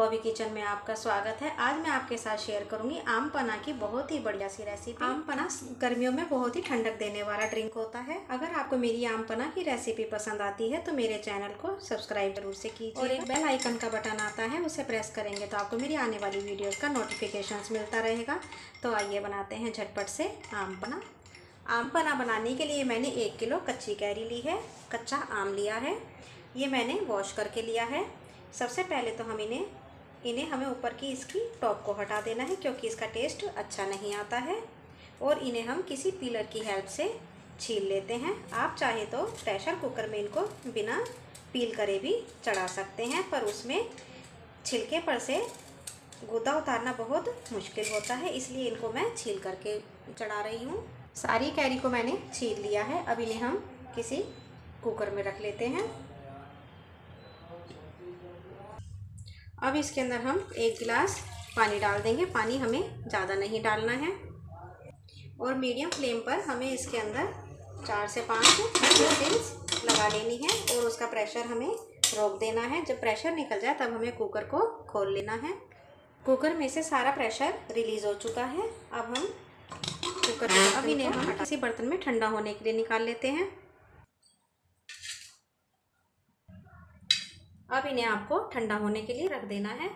Bobby kitchen में आपका स्वागत है। आज मैं आपके साथ शेयर करूंगी आम पन्ना की बहुत ही बढ़िया सी रेसिपी। आम पन्ना गर्मियों में बहुत ही ठंडक देने वाला ड्रिंक होता है। अगर आपको मेरी आम पन्ना की रेसिपी पसंद आती है तो मेरे चैनल को सब्सक्राइब जरूर से कीजिए और एक बेल आइकन का बटन आता है, उसे प्रेस करेंगे तो आपको मेरी आने वाली वीडियोज का नोटिफिकेशन मिलता रहेगा। तो आइए बनाते हैं झटपट से आम पन्ना। आम पन्ना बनाने के लिए मैंने 1 किलो कच्ची कैरी ली है, कच्चा आम लिया है। ये मैंने वॉश करके लिया है। सबसे पहले तो हम हमें ऊपर की इसकी टॉप को हटा देना है, क्योंकि इसका टेस्ट अच्छा नहीं आता है। और इन्हें हम किसी पीलर की हेल्प से छील लेते हैं। आप चाहे तो प्रेशर कुकर में इनको बिना पील करे भी चढ़ा सकते हैं, पर उसमें छिलके पर से गूदा उतारना बहुत मुश्किल होता है, इसलिए इनको मैं छील करके चढ़ा रही हूँ। सारी कैरी को मैंने छील लिया है। अब इन्हें हम किसी कुकर में रख लेते हैं। अब इसके अंदर हम 1 गिलास पानी डाल देंगे। पानी हमें ज़्यादा नहीं डालना है और मीडियम फ्लेम पर हमें इसके अंदर 4 से 5 विजिल्स लगा लेनी है और उसका प्रेशर हमें रोक देना है। जब प्रेशर निकल जाए तब हमें कुकर को खोल लेना है। कुकर में से सारा प्रेशर रिलीज़ हो चुका है। अब हम कुकर अब इन्हें हम किसी बर्तन में ठंडा होने के लिए निकाल लेते हैं। अब इन्हें आपको ठंडा होने के लिए रख देना है।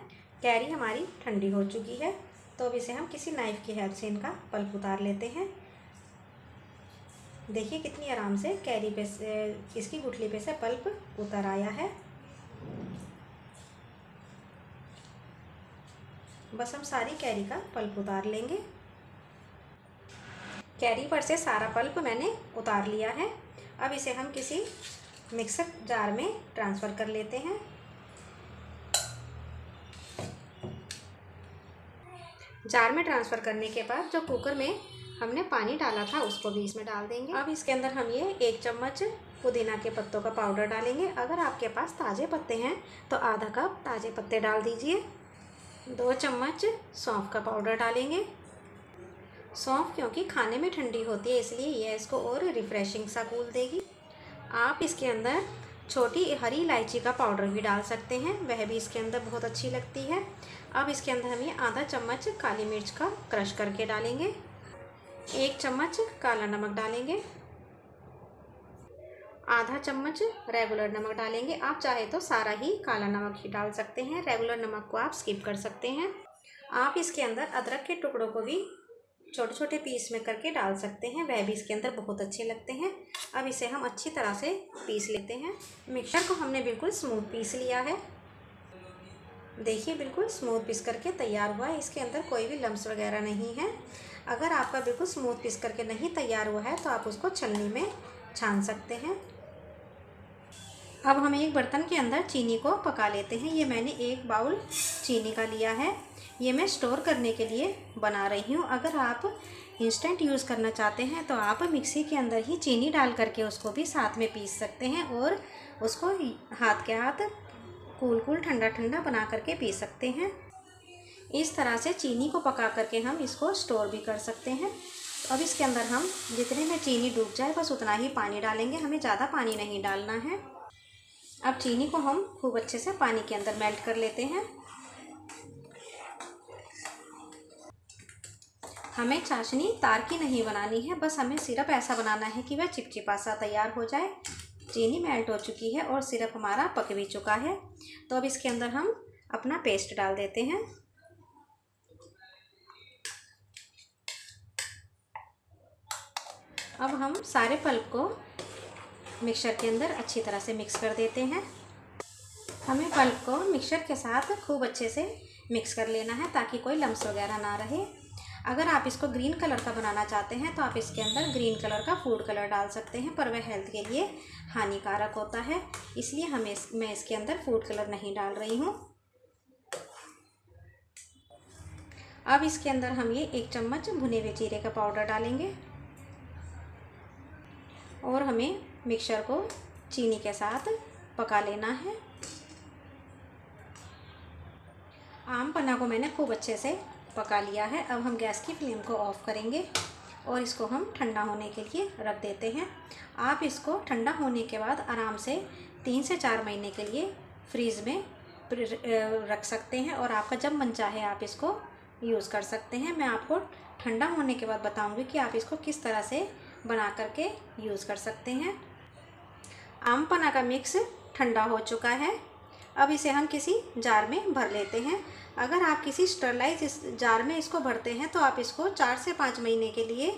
कैरी हमारी ठंडी हो चुकी है, तो अब इसे हम किसी नाइफ़ की हेल्प से इनका पल्प उतार लेते हैं। देखिए कितनी आराम से कैरी पे से इसकी गुठली पे से पल्प उतर आया है। बस हम सारी कैरी का पल्प उतार लेंगे। कैरी पर से सारा पल्प मैंने उतार लिया है। अब इसे हम किसी मिक्सर जार में ट्रांसफ़र कर लेते हैं। जार में ट्रांसफ़र करने के बाद जो कुकर में हमने पानी डाला था उसको भी इसमें डाल देंगे। अब इसके अंदर हम ये 1 चम्मच पुदीना के पत्तों का पाउडर डालेंगे। अगर आपके पास ताज़े पत्ते हैं तो आधा कप ताज़े पत्ते डाल दीजिए। 2 चम्मच सौंफ का पाउडर डालेंगे। सौंफ क्योंकि खाने में ठंडी होती है, इसलिए यह इसको और रिफ़्रेशिंग सा कूल देगी। आप इसके अंदर छोटी हरी इलायची का पाउडर भी डाल सकते हैं, वह भी इसके अंदर बहुत अच्छी लगती है। अब इसके अंदर हम ये आधा चम्मच काली मिर्च का क्रश करके डालेंगे। 1 चम्मच काला नमक डालेंगे। आधा चम्मच रेगुलर नमक डालेंगे। आप चाहे तो सारा ही काला नमक ही डाल सकते हैं, रेगुलर नमक को आप स्किप कर सकते हैं। आप इसके अंदर अदरक के टुकड़ों को भी छोटे छोटे पीस में करके डाल सकते हैं, वह भी इसके अंदर बहुत अच्छे लगते हैं। अब इसे हम अच्छी तरह से पीस लेते हैं। मिक्सचर को हमने बिल्कुल स्मूथ पीस लिया है। देखिए बिल्कुल स्मूथ पीस करके तैयार हुआ है। इसके अंदर कोई भी लम्स वगैरह नहीं है। अगर आपका बिल्कुल स्मूथ पीस करके नहीं तैयार हुआ है तो आप उसको छलनी में छान सकते हैं। अब हम एक बर्तन के अंदर चीनी को पका लेते हैं। ये मैंने 1 बाउल चीनी का लिया है। ये मैं स्टोर करने के लिए बना रही हूँ। अगर आप इंस्टेंट यूज़ करना चाहते हैं तो आप मिक्सी के अंदर ही चीनी डाल करके उसको भी साथ में पीस सकते हैं और उसको हाथ के हाथ कूल ठंडा ठंडा बना करके पी सकते हैं। इस तरह से चीनी को पका करके हम इसको स्टोर भी कर सकते हैं। अब इसके अंदर हम जितने में चीनी डूब जाए बस उतना ही पानी डालेंगे, हमें ज़्यादा पानी नहीं डालना है। अब चीनी को हम खूब अच्छे से पानी के अंदर मेल्ट कर लेते हैं। हमें चाशनी तार की नहीं बनानी है, बस हमें सिरप ऐसा बनाना है कि वह चिपचिपा सा तैयार हो जाए। चीनी मेल्ट हो चुकी है और सिरप हमारा पक भी चुका है। तो अब इसके अंदर हम अपना पेस्ट डाल देते हैं। अब हम सारे पल्प को मिक्सचर के अंदर अच्छी तरह से मिक्स कर देते हैं। हमें पल्प को मिक्सचर के साथ खूब अच्छे से मिक्स कर लेना है ताकि कोई लम्स वगैरह ना रहे। अगर आप इसको ग्रीन कलर का बनाना चाहते हैं तो आप इसके अंदर ग्रीन कलर का फूड कलर डाल सकते हैं, पर वह हेल्थ के लिए हानिकारक होता है, इसलिए मैं इसके अंदर फूड कलर नहीं डाल रही हूँ। अब इसके अंदर हम ये 1 चम्मच भुने हुए जीरे का पाउडर डालेंगे और हमें मिक्सचर को चीनी के साथ पका लेना है। आम पन्ना को मैंने खूब अच्छे से पका लिया है। अब हम गैस की फ्लेम को ऑफ़ करेंगे और इसको हम ठंडा होने के लिए रख देते हैं। आप इसको ठंडा होने के बाद आराम से 3 से 4 महीने के लिए फ्रीज़ में रख सकते हैं और आपका जब मन चाहे आप इसको यूज़ कर सकते हैं। मैं आपको ठंडा होने के बाद बताऊंगी कि आप इसको किस तरह से बना करके यूज़ कर सकते हैं। आम पन्ना का मिक्स ठंडा हो चुका है। अब इसे हम किसी जार में भर लेते हैं। अगर आप किसी स्टरलाइज जार में इसको भरते हैं तो आप इसको 4 से 5 महीने के लिए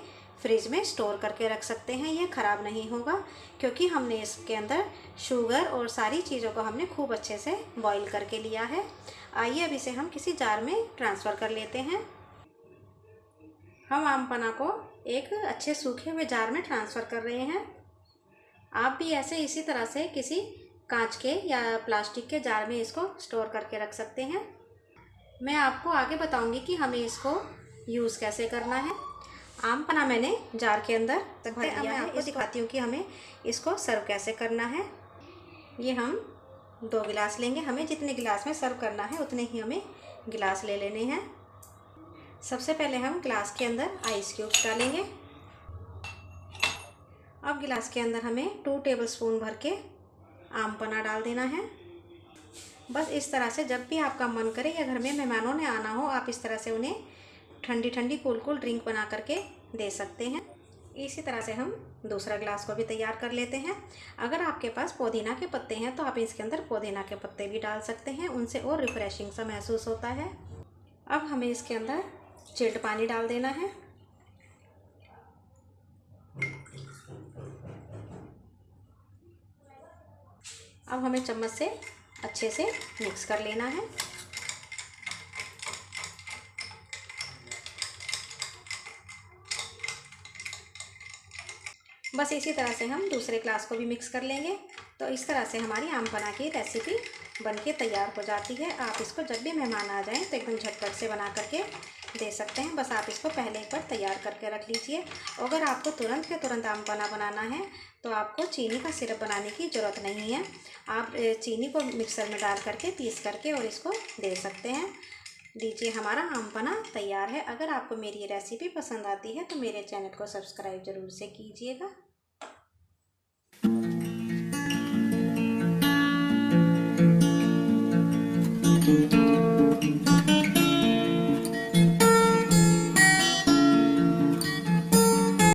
फ्रिज में स्टोर करके रख सकते हैं। ये ख़राब नहीं होगा क्योंकि हमने इसके अंदर शुगर और सारी चीज़ों को हमने खूब अच्छे से बॉईल करके लिया है। आइए अब इसे हम किसी जार में ट्रांसफ़र कर लेते हैं। हम आम पन्ना को एक अच्छे सूखे हुए जार में ट्रांसफ़र कर रहे हैं। आप भी ऐसे इसी तरह से किसी कांच के या प्लास्टिक के जार में इसको स्टोर करके रख सकते हैं। मैं आपको आगे बताऊंगी कि हमें इसको यूज़ कैसे करना है। आम पन्ना मैंने जार के अंदर भर दिया है। आपको दिखाती हूँ कि हमें इसको सर्व कैसे करना है। ये हम 2 गिलास लेंगे। हमें जितने गिलास में सर्व करना है उतने ही हमें गिलास ले लेने हैं। सबसे पहले हम गिलास के अंदर आइस क्यूब्स डालेंगे। अब गिलास के अंदर हमें 2 टेबलस्पून भर के आम पन्ना डाल देना है। बस इस तरह से जब भी आपका मन करे या घर में मेहमानों ने आना हो, आप इस तरह से उन्हें ठंडी ठंडी कूल कूल ड्रिंक बना करके दे सकते हैं। इसी तरह से हम दूसरा गिलास को भी तैयार कर लेते हैं। अगर आपके पास पुदीना के पत्ते हैं तो आप इसके अंदर पुदीना के पत्ते भी डाल सकते हैं, उनसे और रिफ़्रेशिंग सा महसूस होता है। अब हमें इसके अंदर चिल्ड पानी डाल देना है। अब हमें चम्मच से अच्छे से मिक्स कर लेना है। बस इसी तरह से हम दूसरे ग्लास को भी मिक्स कर लेंगे। तो इस तरह से हमारी आम पन्ना की रेसिपी बनके तैयार हो जाती है। आप इसको जब भी मेहमान आ जाएं तो एकदम झटपट से बना करके दे सकते हैं। बस आप इसको पहले एक बार तैयार करके रख लीजिए। अगर आपको तुरंत के तुरंत आम पन्ना बनाना है तो आपको चीनी का सिरप बनाने की ज़रूरत नहीं है। आप चीनी को मिक्सर में डाल करके पीस करके और इसको दे सकते हैं। लीजिए, हमारा आम पन्ना तैयार है। अगर आपको मेरी ये रेसिपी पसंद आती है तो मेरे चैनल को सब्सक्राइब ज़रूर से कीजिएगा।